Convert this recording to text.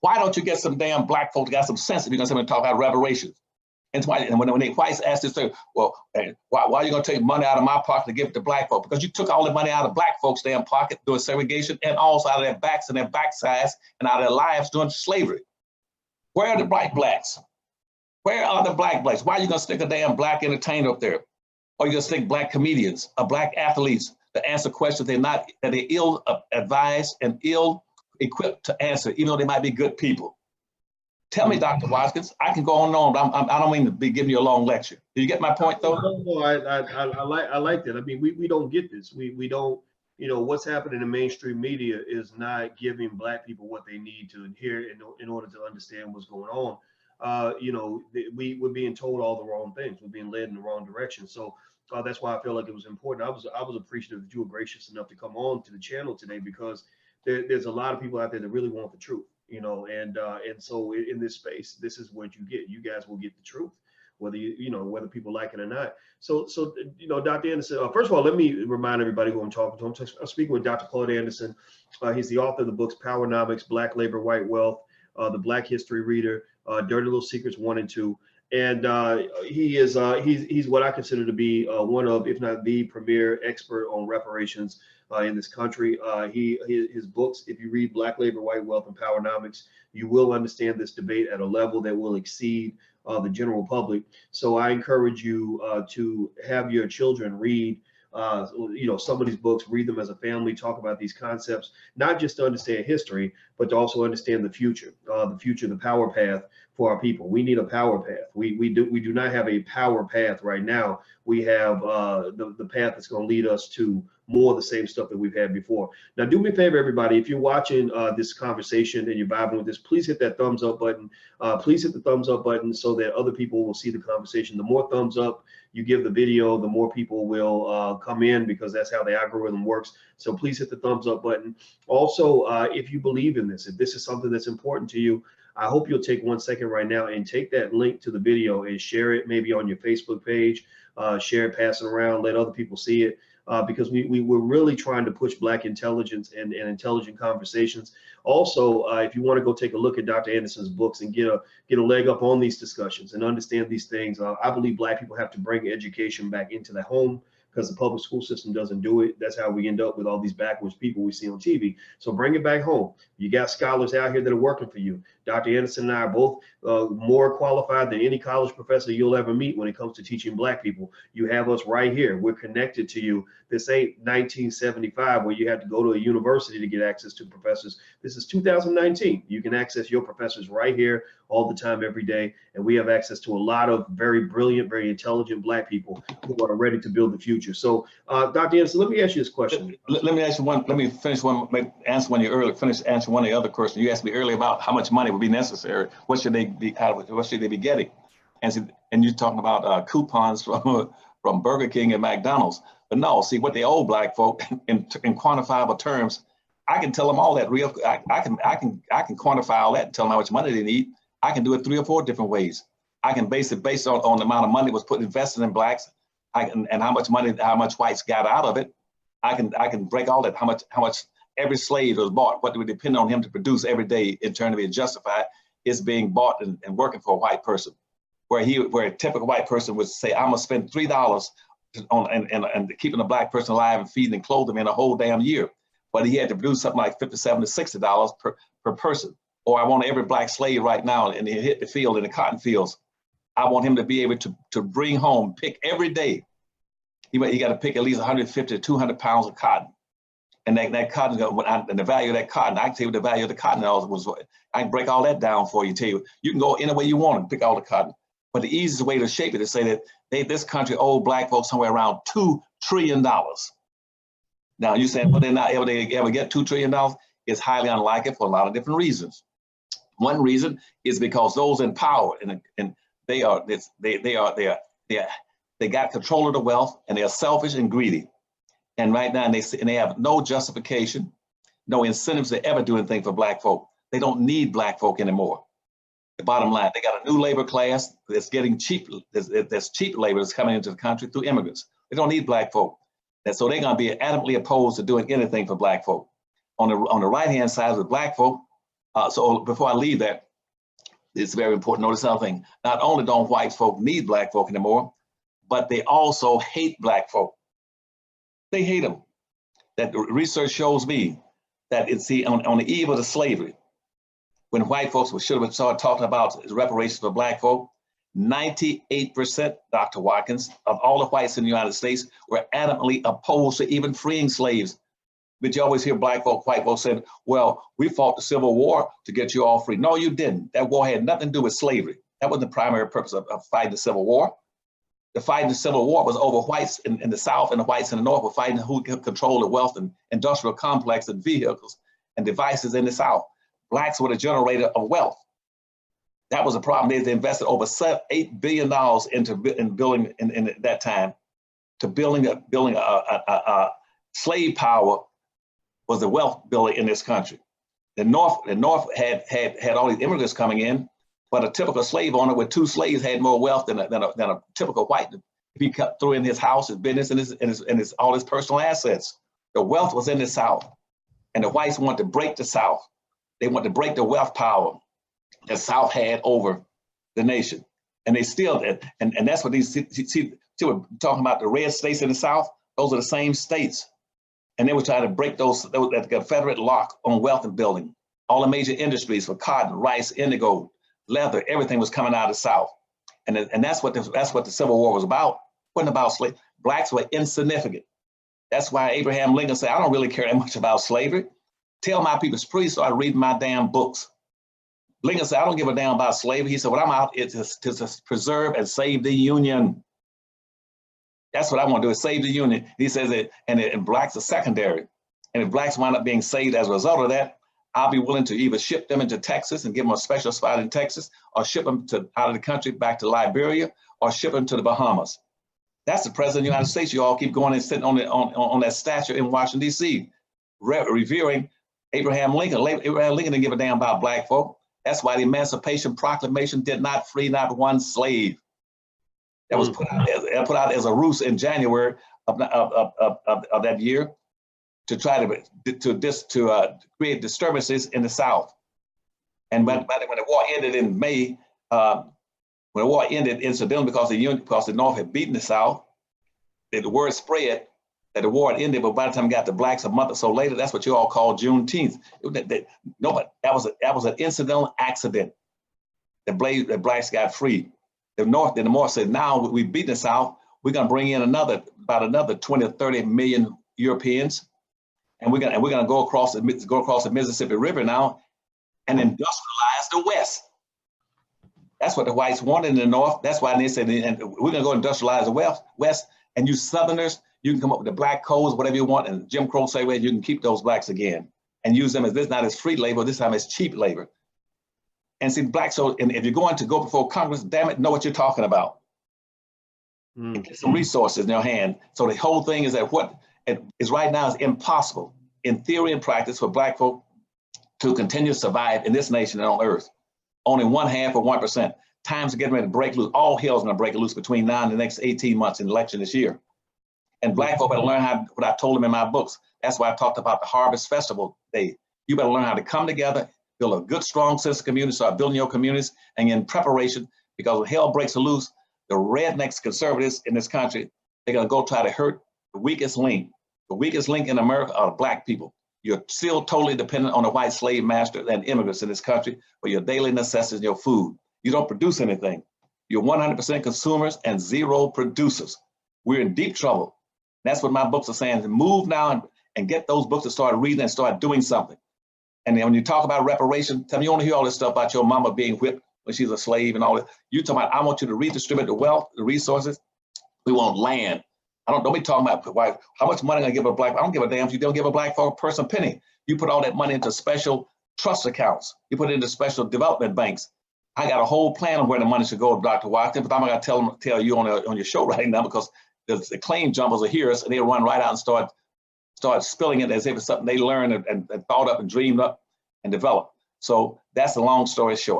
Why don't you get some damn black folks that got some sense if you're gonna talk about reparations? And when the whites asked this, well, why are you gonna take money out of my pocket to give it to black folks? Because you took all the money out of black folks' damn pocket doing segregation, and also out of their backs and their backsides and out of their lives doing slavery. Where are the blacks? Where are the blacks? Why are you gonna stick a damn black entertainer up there? Or you gonna stick black comedians or black athletes to answer questions that they're ill advised and ill equipped to answer, even though they might be good people? Tell me, Dr. Watkins, I can go on and on, but I don't mean to be giving you a long lecture. Do you get my point, though? No, I like that. I mean, we don't get this. We don't, what's happening in the mainstream media is not giving black people what they need to hear in order to understand what's going on. We're being told all the wrong things. We're being led in the wrong direction. So that's why I feel like it was important. I was appreciative that you were gracious enough to come on to the channel today, because there's a lot of people out there that really want the truth, and so in this space, this is what you get. You guys will get the truth, whether whether people like it or not. So Dr. Anderson, first of all, let me remind everybody who I'm talking to. I'm speaking with Dr. Claude Anderson. He's the author of the books Powernomics, Black Labor, White Wealth, The Black History Reader, Dirty Little Secrets 1 and 2. And he's what I consider to be one of, if not the premier expert on reparations in this country. His books, if you read Black Labor, White Wealth, and Powernomics, you will understand this debate at a level that will exceed the general public. So I encourage you to have your children read some of these books, read them as a family, talk about these concepts, not just to understand history, but to also understand the future, the power path for our people. We need a power path. We do not have a power path right now. We have the path that's going to lead us to more of the same stuff that we've had before. Now, do me a favor, everybody, if you're watching this conversation and you're vibing with this, please hit that thumbs up button. Please hit the thumbs up button so that other people will see the conversation. The more thumbs up you give the video, the more people will come in, because that's how the algorithm works. So please hit the thumbs up button. Also, if you believe in this, if this is something that's important to you, I hope you'll take 1 second right now and take that link to the video and share it maybe on your Facebook page, share it, pass it around, let other people see it. Because we're really trying to push Black intelligence and intelligent conversations. Also, if you want to go take a look at Dr. Anderson's books and get a leg up on these discussions and understand these things, I believe Black people have to bring education back into the home, because the public school system doesn't do it. That's how we end up with all these backwards people we see on TV. So bring it back home. You got scholars out here that are working for you. Dr. Anderson and I are both more qualified than any college professor you'll ever meet when it comes to teaching Black people. You have us right here. We're connected to you. This ain't 1975 where you had to go to a university to get access to professors. This is 2019. You can access your professors right here all the time, every day. And we have access to a lot of very brilliant, very intelligent Black people who are ready to build the future. So Dr. Anderson, let me ask you this question. Let me ask you one, let me finish one, answer one of your earlier, finish answering one of the other questions. You asked me earlier about how much money would be necessary. What should they be, what should they be getting? And you're talking about coupons from Burger King and McDonald's. But no, see what they owe Black folk in quantifiable terms. I can tell them all that real. I can quantify all that and tell them how much money they need. I can do it 3 or 4 different ways. I can base it based on the amount of money that was invested in Blacks, and how much money, how much whites got out of it. I can break all that. How much every slave was bought, what would depend on him to produce every day in terms of being justified, is being bought and working for a white person. Where a typical white person would say, I'm gonna spend $3 on and keeping a Black person alive and feeding and clothing him in a whole damn year. But he had to produce something like $57 to $60 per person. Or I want every Black slave right now, and he hit the field in the cotton fields. I want him to be able to bring home, pick every day. He got to pick at least 150 to 200 pounds of cotton. And that cotton, and the value of that cotton, I can tell you what the value of the cotton was. I can break all that down for you, tell you. You can go any way you want and pick all the cotton. But the easiest way to shape it is say that this country owed Black folks somewhere around $2 trillion. Now you're saying, well, they ever get $2 trillion? It's highly unlikely for a lot of different reasons. One reason is because those in power and they got control of the wealth, and they are selfish and greedy. And right now, they have no justification, no incentives to ever do anything for Black folk. They don't need Black folk anymore. The bottom line, they got a new labor class that's getting cheap. There's cheap labor that's coming into the country through immigrants. They don't need Black folk. And so they're going to be adamantly opposed to doing anything for Black folk. On the right-hand side of the Black folk, So before I leave that, it's very important. Notice something. Not only don't white folk need black folk anymore, but they also hate black folk. They hate them. That research shows me that it's on the eve of the slavery, when white folks should have started talking about reparations for black folk, 98%, Dr. Watkins, of all the whites in the United States were adamantly opposed to even freeing slaves. But you always hear black folk, white folks saying, well, we fought the Civil War to get you all free. No, you didn't. That war had nothing to do with slavery. That wasn't the primary purpose of fighting the Civil War. The fight in the Civil War was over whites in the South, and the whites in the North were fighting who could control the wealth and industrial complex and vehicles and devices in the South. Blacks were the generator of wealth. That was a problem. They invested over $8 billion in building in that time, to building a slave power was the wealth builder in this country. The North had all these immigrants coming in, but a typical slave owner with 2 slaves had more wealth than a typical white. If he threw in his house, his business, and all his personal assets. The wealth was in the South, and the whites wanted to break the South. They wanted to break the wealth power the South had over the nation, and they still did. And that's what these, see, we're talking about the red states in the South. Those are the same states. And they were trying to break that Confederate lock on wealth and building. All the major industries for cotton, rice, indigo, leather, everything was coming out of the South. And that's what the Civil War was about. It wasn't about slavery. Blacks were insignificant. That's why Abraham Lincoln said, I don't really care that much about slavery. Tell my people, please start reading my damn books. Lincoln said, I don't give a damn about slavery. He said, what I'm out is to preserve and save the Union. That's what I want to do, is save the Union. He says that, and blacks are secondary. And if blacks wind up being saved as a result of that, I'll be willing to either ship them into Texas and give them a special spot in Texas, or ship them out of the country back to Liberia, or ship them to the Bahamas. That's the president of the United States. You all keep going and sitting on that statue in Washington, D.C., revering Abraham Lincoln. Abraham Lincoln didn't give a damn about black folk. That's why the Emancipation Proclamation did not free not one slave. That was put out as a ruse in January of that year to try to create disturbances in the South. And when the war ended in May, when the war ended incidentally because the North had beaten the South, the word spread that the war had ended, but by the time it got to blacks a month or so later, that's what you all call Juneteenth. That was an incidental accident. The blacks got free. The North said, now we've beaten the South, we're going to bring in about another 20 or 30 million Europeans, and we're going to go across the Mississippi River now and industrialize the West. That's what the whites wanted in the North. That's why they said, and we're going to go industrialize the West, and you Southerners, you can come up with the black codes, whatever you want, and Jim Crow say, well, you can keep those blacks again and use them not as free labor, this time as cheap labor. And see, blacks, and if you're going to go before Congress, damn it, know what you're talking about. And get some resources in your hand. So the whole thing is that what is right now is impossible in theory and practice for black folk to continue to survive in this nation and on earth. Only 1/2 or 1%. Times are getting ready to break loose. All hell's going to break loose between now and the next 18 months in the election this year. And black folk better learn what I told them in my books. That's why I talked about the Harvest Festival Day. You better learn how to come together, build a good, strong sense of community, start building your communities, and in preparation, because when hell breaks loose, the rednecks conservatives in this country, they're going to go try to hurt the weakest link. The weakest link in America are black people. You're still totally dependent on the white slave master and immigrants in this country for your daily necessities and your food. You don't produce anything. You're 100% consumers and 0 producers. We're in deep trouble. That's what my books are saying. Move now and get those books to start reading and start doing something. And then when you talk about reparation, tell me you want to hear all this stuff about your mama being whipped when she's a slave and all that. You talking about, I want you to redistribute the wealth, the resources. We want land. Don't be talking about how much money I give a black. I don't give a damn if you don't give a black person a penny. You put all that money into special trust accounts. You put it into special development banks. I got a whole plan on where the money should go, Dr. Watkins, but I'm not gonna tell you on your show right now because the claim jumpers are here and they run right out and start spilling it as if it's something they learned and thought up and dreamed up and developed. So that's the long story short.